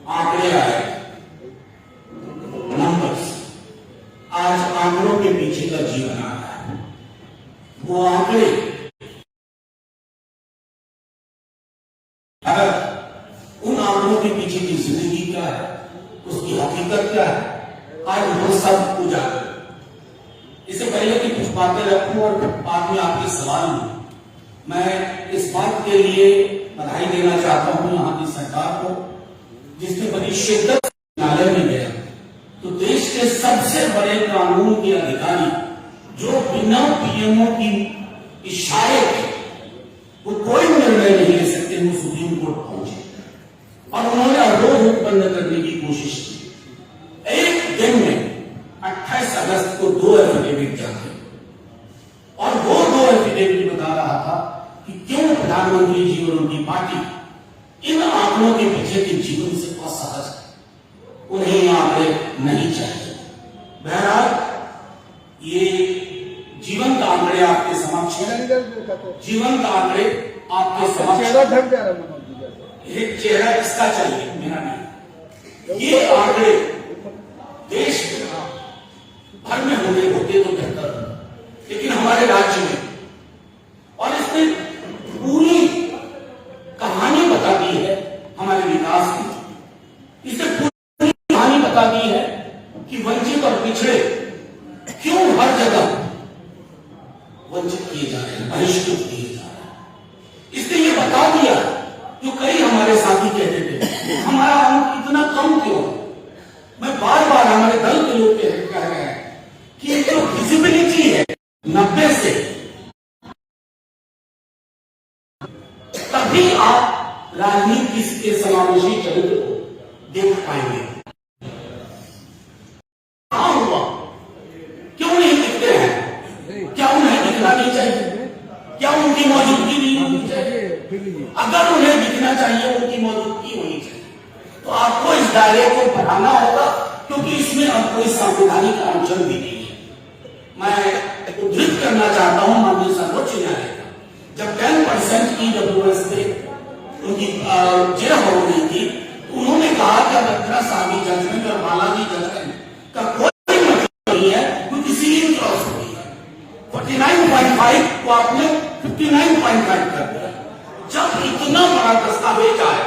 आंकड़े आए, नंबर्स। आज आंकड़ों के पीछे का जीवन आ रहा है। वो आंकड़े अगर उन आंकड़ों के पीछे की जिंदगी क्या है, उसकी हकीकत क्या है, आज वो सब उजागर। इससे पहले कि कुछ बातें रखूं और बाद में आपके सवाल लूं, मैं इस बात के लिए बधाई देना चाहता हूं यहाँ की सरकार को, जिसने बड़ी शिद्दत से न्यायालय में गया तो देश के सबसे बड़े कानून के अधिकारी जो बिना पीएमओ की इशारे के वो कोई निर्णय नहीं ले सकते, वो सुप्रीम कोर्ट पहुंचे और उन्होंने अवरोध उत्पन्न करने की कोशिश की। एक दिन में 28 अगस्त को 2 एफिडेविट जाते और वो 2 एफिडेविट बता रहा था कि क्यों प्रधानमंत्री जी और उनकी पार्टी इन आंकड़ों के पीछे के जीवन से असहज है, उन्हें ये आंकड़े नहीं चाहिए। बहरहाल ये जीवंत आंकड़े आपके समक्ष हैं, जीवंत आंकड़े आपके समक्ष। एक चेहरा इसका चाहिए, मेरा नहीं। ये आंकड़े देश भर में होते तो बेहतर होता, लेकिन हमारे राज्य में, और इसने पूरी कहानी बता दी है हमारे विकास की। इसे पूरी कहानी बता दी है कि वंचित और पिछड़े क्यों हर जगह वंचित किए जा रहे हैं, बहिष्कृत किए जा रहे हैं। इसने ये बता दिया जो कई हमारे साथी कहते थे हमारा अंक इतना कम क्यों। मैं बार बार हमारे दल के लोग कह रहे हैं कि ये जो विजिबिलिटी है 90 से, तभी आप राजनीति के समावेशी चरित्र को देख पाएंगे। क्या हुआ, क्यों नहीं दिखते हैं, क्या उन्हें दिखना नहीं चाहिए, क्या उनकी मौजूदगी नहीं होनी चाहिए? अगर उन्हें दिखना चाहिए, उनकी मौजूदगी होनी चाहिए, तो आपको इस दायरे को बढ़ाना होगा, क्योंकि इसमें अब कोई संवैधानिक अड़चन भी नहीं है। मैं उद्धृत करना चाहता हूं माननीय सर्वोच्च न्यायालय का, जब 10% EWS पे उनकी जेल हो रही थी, तो उन्होंने कहा कि अब सामी जजमेंट और बालाजी जजमेंट का कोई मतलब नहीं है, क्योंकि सीलिंग क्रॉस हो गई है। 49.5 को आपने 59.5 कर दिया। जब इतना बड़ा दस्तावेज आया,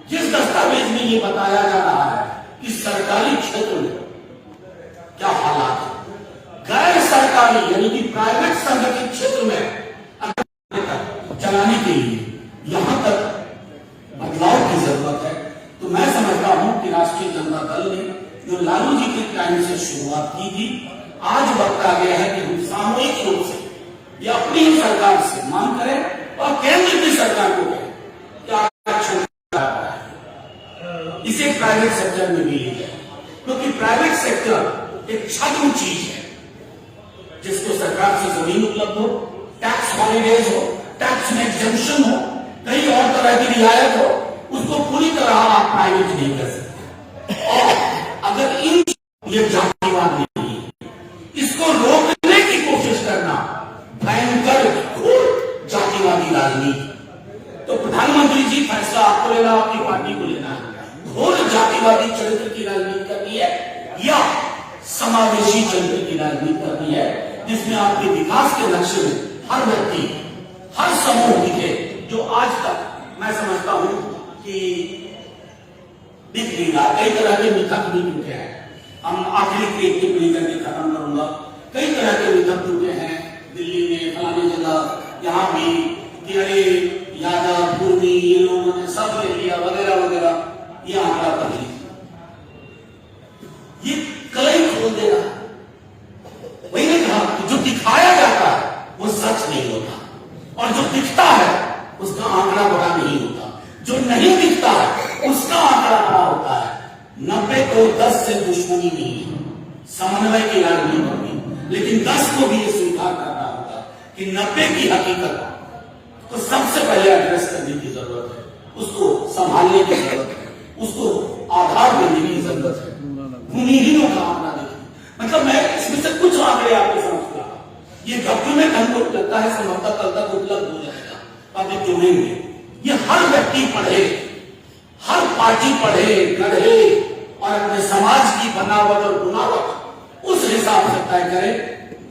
जिस दस्तावेज में ये बताया जा रहा है कि सरकारी क्षेत्र में क्या हालात है, गैर सरकारी यानी कि प्राइवेट संगठित क्षेत्र में चलाने के लिए यहां तक बदलाव की जरूरत है, तो मैं समझता हूं कि राष्ट्रीय जनता दल ने जो लालू जी के टाइम से शुरुआत की थी, आज वक्त आ गया है कि हम सामूहिक रूप से या अपनी ही सरकार से मांग करें और केंद्र की सरकार को कहें कि आरक्षण इसे प्राइवेट सेक्टर में भी लिया जाए, क्योंकि प्राइवेट सेक्टर एक छद्म चीज है जिसको सरकार से जमीन उपलब्ध हो, टैक्स हॉलीडेज हो, टैक्स में एग्जेम्पशन हो, कई और तरह की रियायत हो, उसको पूरी तरह आप प्राइवेट नहीं कर सकते। और अगर इन ये जातिवाद नहीं है, इसको रोकने की कोशिश करना भयंकर घोर जातिवादी राजनीति। तो प्रधानमंत्री जी फैसला आपको लेना, आपकी पार्टी को लेना है, घोर जातिवादी चरित्र की राजनीति करनी है या समावेशी चरित्र की राजनीति करनी है, जिसमें आपके विकास के लक्ष्य में हर व्यक्ति, हर समूह दिखे, जो आज तक मैं समझता हूं कि दिख नहीं रहा। कई तरह के मिथक भी टूटे हैं, हम आखिरी क्लिप की पूरी करके खत्म करूंगा। कई तरह के मिथक टूटे हैं दिल्ली में, फलानी जगह, यहाँ भी कि अरे यादव पूर्वी ये लोगों ने सब ले लिया वगैरह वगैरह। ये आंकड़ा कर ये कलई खोल दे रहा। वही ने कहा कि जो दिखाया जाता है वो सच नहीं होता, और जो दिखता है उसका आंकड़ा बड़ा नहीं होता, जो नहीं दिखता है उसका आंकड़ा बड़ा होता है। 90 को 10 से दुश्मनी नहीं है, समन्वय की राजनीति होगी, लेकिन 10 को भी ये स्वीकार करना होगा कि 90 की हकीकत तो सबसे पहले एड्रेस करने की जरूरत है, उसको संभालने की जरूरत है, उसको आधार देने की जरूरत है। भूमिहीनों का आंकड़ा देखिए, मतलब मैं इसमें से कुछ आंकड़े आपके समझ रहा हूं। ये डॉक्यूमेंट हमको लगता है संभवतः कल तक उपलब्ध हो जाएगा, आप जोड़ेंगे। ये हर व्यक्ति पढ़े, हर पार्टी पढ़े, लड़े और अपने समाज की बनावट और गुनावट उस हिसाब से तय करे,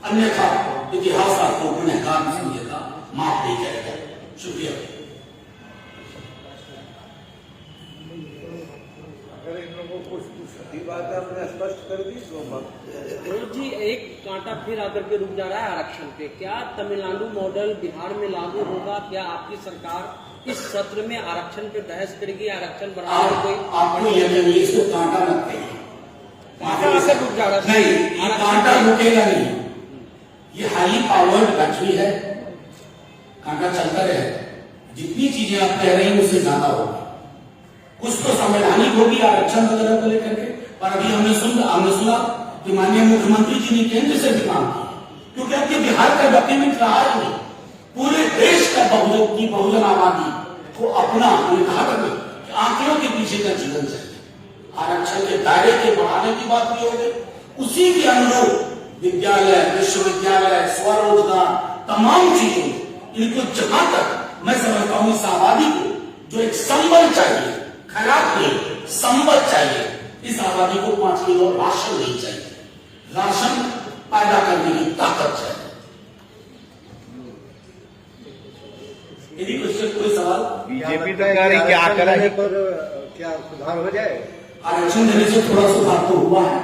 अन्यथा इतिहास आपको गुनहगार समझेगा, माफ नहीं करेगा। शुक्रिया। अगर इन लोगों को सही बात है आपने स्पष्ट कर दी तो जी एक कांटा फिर आकर के रुक जा रहा है आरक्षण पे। क्या तमिलनाडु मॉडल बिहार में लागू होगा? क्या आपकी सरकार इस सत्र में आरक्षण पे बहस करेगी? आरक्षण बढ़ाने कोई आपको यकीन नहीं, इसको कांटा मत कहिए, कांटा से रुक जा रहा है नहीं, ये कांटा रुकेगा नहीं। ये हाईली पावर्ड बैटरी है, कांटा चलता रहेगा। जितनी चीजें आप कह रहे हैं उससे ज्यादा होगा। कुछ तो संवैधानिक होगी आरक्षण वगैरह को लेकर के, पर अभी हमने सुना कि माननीय मुख्यमंत्री जी ने केंद्र से भी मांग की, क्योंकि अब ये बिहार का डॉक्यूमेंट रहा ही नहीं। पूरे देश का बहुजन आबादी को अपना निर्धारण आंकड़ों के पीछे का जीवन चाहिए। आरक्षण के दायरे के बढ़ाने की बात भी होगी, उसी के अनुरूप विद्यालय, विश्वविद्यालय, स्वरोजगार, तमाम चीजों इनको जहां तक मैं समझता हूं इस आबादी को जो एक संबल चाहिए, खराब नहीं संबल चाहिए, इस आबादी को 5 किलो राशन नहीं चाहिए, राशन पैदा करने की ताकत चाहिए। यदि कोई सवाल? बीजेपी तो कह रही कि आकर पर क्या सुधार हो जाए? आरक्षण देने से थोड़ा सुधार तो हुआ है,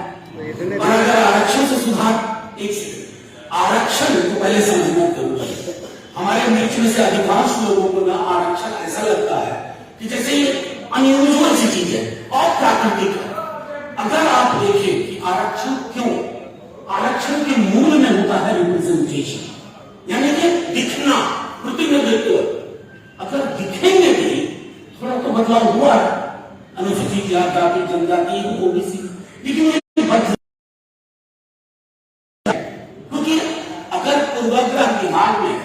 और अगर आरक्षण से सुधार, एक सेकंड, आरक्षण को पहले समझना जरूरी है। हमारे बीच में से अधिकांश लोगों को ना आरक्षण ऐसा लगता है कि जैसे ये अनयूजुअल सी चीज है, अप्राकृतिक है। अगर आप देखें कि आरक्षण क्यों, आरक्षण के मूल में होता है रिप्रेजेंटेशन, यानी कि दिखना, प्रतिनिधित्व। अगर दिखेंगे भी थोड़ा तो बदलाव हुआ है, अनुसूचित जाति, जनजाति, ओबीसी, लेकिन ये क्योंकि अगर पूर्वाग्रह बिहार में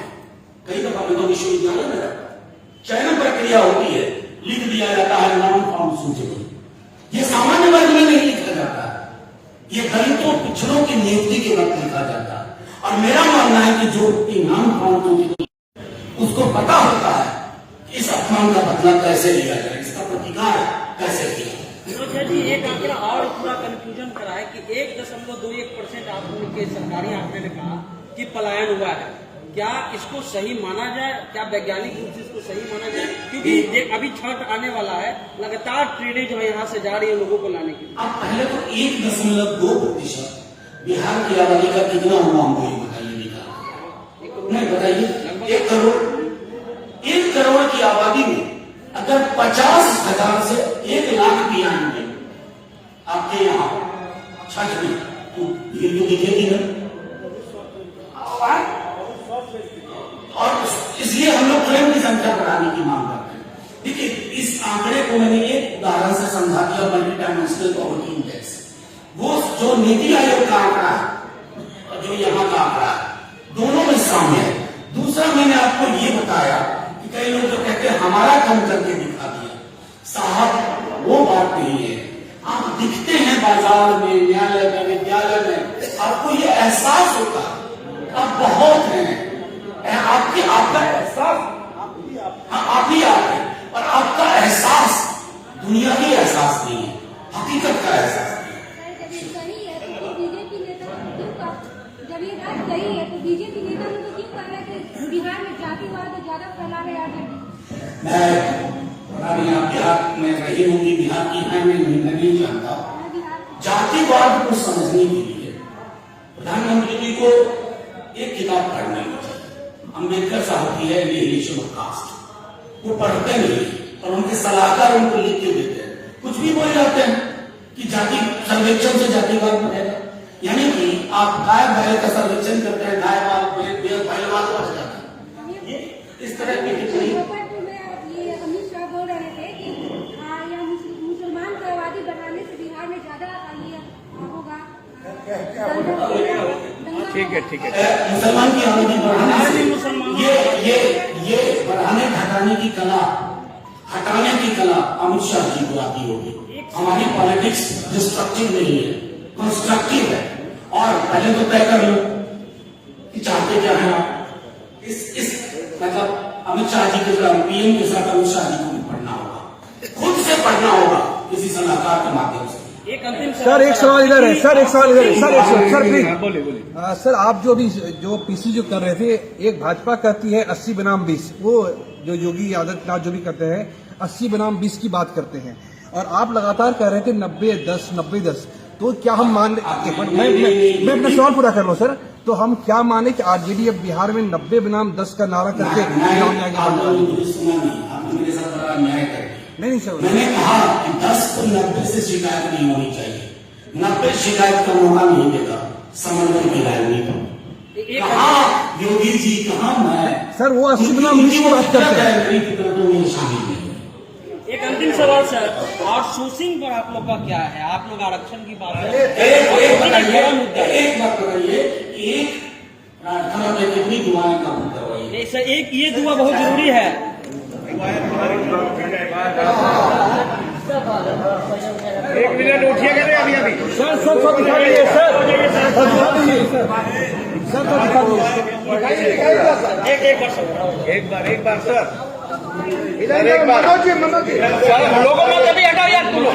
कई दफा मैं तो विश्वविद्यालय में रहता, चयन प्रक्रिया होती है, लिख दिया जाता है नाम फॉर्म सूची, ये सामान्य वर्ग में नहीं लिखा जाता है, ये दलितों पिछड़ों की नियुक्ति के वक्त लिखा जाता है। और मेरा मानना है कि जो नाम फॉर्म सूची उसको पता होता है इस अपमान का बदला कैसे लिया जाए, इसका प्रतिकार कैसे किया। जी एक आंकड़ा और पूरा कंफ्यूजन करा है कि 1.21% आप उनके सरकारी आंकड़े ने कहा कि पलायन हुआ है। क्या इसको सही माना जाए? क्या वैज्ञानिक रूप से इसको सही माना जाए? क्योंकि अभी छठ आने वाला है, लगातार ट्रेनें जो है यहाँ से जा रही है लोगों को लाने के लिए। अब पहले तो 1.2% बिहार की आबादी का कितना हुआ हमको ये बताइए, नहीं बताइए। 1 करोड़ की आबादी में अगर 50,000 से 1 लाख भी आएंगे आपके यहाँ छठ में, तो भीड़ तो दिखेगी ना। और इसलिए हम लोग प्रेम की संख्या बढ़ाने की मांग करते हैं। देखिए इस आंकड़े को मैंने एक उदाहरण से समझा दिया, मल्टी डायमेंशनल पॉवर्टी इंडेक्स। वो जो नीति आयोग का आंकड़ा है और जो यहाँ का आंकड़ा है, दोनों में साम्य है। दूसरा मैंने आपको ये बताया कि कई लोग जो कहते हैं हमारा कम करके दिखा दिया, साहब वो बात नहीं है। आप दिखते हैं बाजार में, न्यायालय में, विद्यालय में, आपको ये एहसास होता है आप बहुत हैं, आपका एहसास आप ही आप हैं, और आपका एहसास दुनिया की एहसास नहीं है, हकीकत का एहसास सही है। तो बीजेपी नेता जब ये बात सही है तो बीजेपी नेता ने तो क्यों कह रहे थे बिहार में जातिवाद ज्यादा फैला रहे हैं? मैं बिहार में रही होंगी, बिहार की है मैं नहीं जानता। जातिवाद को समझने के लिए प्रधानमंत्री जी को एक किताब पढ़ने की चाहिए, अम्बेडकर साहब की है एलिमिनेशन ऑफ कास्ट। वो पढ़ते नहीं और उनके सलाहकार उनको लिख के देते हैं, कुछ भी बोल जाते हैं कि जाति सर्वेक्षण से जातिवाद बढ़ेगा। यानी कि आप गाय बैल का सर्वेक्षण करते हैं, गाय बैलवाद बढ़ जाता है। ये इस तरह की ये अमित शाह बोल रहे थे कि मुसलमान को आबादी बढ़ाने से बिहार में ज्यादा ये होगा। ठीक है मुसलमान की आबादी बढ़ाने से ये बढ़ाने घटाने की कला, हटाने की कला अमित शाह जी को आती होगी। हमारी पॉलिटिक्स डिस्ट्रक्टिव नहीं है, कंस्ट्रक्टिव है। और पहले तो तय कर लो कि चाहते क्या है आप। इस मतलब अमित शाह जी के साथ, पीएम के साथ अमित शाह जी को भी पढ़ना होगा, खुद से पढ़ना होगा किसी सलाहकार के माध्यम से। एक अंतिम सर एक सवाल इधर है, सर एक सवाल इधर है, सर एक सवाल, सर प्लीज बोलिए। सर आप जो पीसी जो कर रहे थे, एक भाजपा कहती है 80 बनाम 20, वो जो योगी आदित्यनाथ जो भी करते हैं 80 बनाम 20 की बात करते हैं, और आप लगातार कह रहे थे 90-10 90-10, तो क्या हम मान एक मिनट, मैं अपना सवाल पूरा कर लूं सर, तो हम क्या माने कि आरजेडी अब बिहार में 90 बनाम 10 का नारा करके चुनाव में आगे बढ़ रहा है? आपने मेरे साथ बड़ा अन्याय कर दिया। नहीं सर, मैंने कहा कि 10 को 90 से शिकायत नहीं होनी चाहिए, 90 शिकायत का मौका नहीं देगा समन्वय की राजनीति। कहाँ योगी जी, कहाँ मैं? सर वो 80 बनाम 20 की बात करते हैं। शामिल नहीं। एक अंतिम सवाल सर, आउटसोर्सिंग पर आप लोग का क्या है? आप लोग आरक्षण की बात कर रहे हैं। एक बात बताइए, एक प्रार्थना में कितनी दुआएं कबूल करवाइए? सर एक ये दुआ बहुत जरूरी है। एक मिनट उठिएगा अभी अभी। सर दिखा दीजिए सर, दिखा दीजिए सर, दिखा दीजिए एक बार सर, इधर मनोज जी लोगों में कभी हटाओ यार तुम लोग।